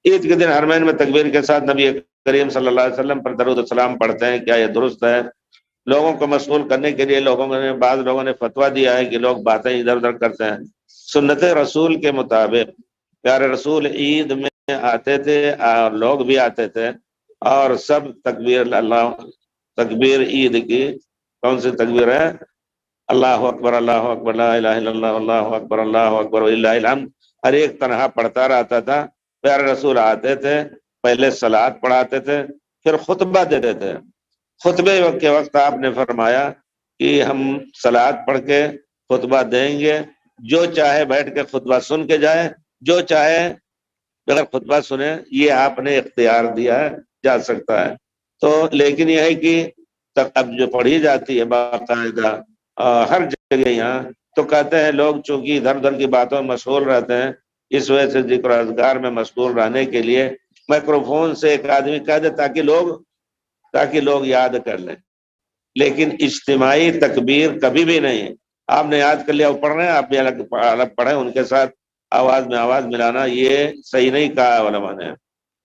عید کے دن حرمین میں تکبیر کے ساتھ نبی کریم صلی اللہ علیہ وسلم پر درود السلام پڑھتے ہیں، کیا یہ درست ہے؟ لوگوں کو مشغول کرنے کے لیے بعض لوگوں نے فتویٰ دیا ہے کہ لوگ باتیں ادھر ادھر کرتے ہیں۔ سنت رسول کے مطابق پیارے رسول عید میں آتے تھے اور لوگ بھی آتے تھے، اور سب تکبیر عید کی کون سی تکبیر ہے؟ اللہ اکبر اللہ اکبر لا الہ الا اللہ اللہ اکبر وللہ الحمد، ہر ایک تنہا پڑھتا رہتا تھا۔ پیارے رسول آتے تھے، پہلے صلوات پڑھاتے تھے، پھر خطبہ دیتے تھے۔ خطبے کے وقت آپ نے فرمایا کہ ہم صلوات پڑھ کے خطبہ دیں گے، جو چاہے بیٹھ کے خطبہ سن کے جائے، جو چاہے بغیر خطبہ سنے، یہ آپ نے اختیار دیا ہے، جا سکتا ہے۔ تو لیکن یہ ہے کہ اب جو پڑھی جاتی ہے باقاعدہ ہر جگہ یہاں، تو کہتے ہیں لوگ چونکہ ادھر ادھر کی باتوں میں مشغول رہتے ہیں، اس وجہ سے ذکر و اذکار میں مشغول رہنے کے لیے مائکروفون سے ایک آدمی کہہ دے تاکہ لوگ یاد کر لیں، لیکن اجتماعی تکبیر کبھی بھی نہیں۔ آپ نے یاد کر لیا وہ پڑھ رہے ہیں، آپ بھی الگ پڑھیں، ان کے ساتھ آواز میں آواز ملانا یہ صحیح نہیں کہا علماء نے۔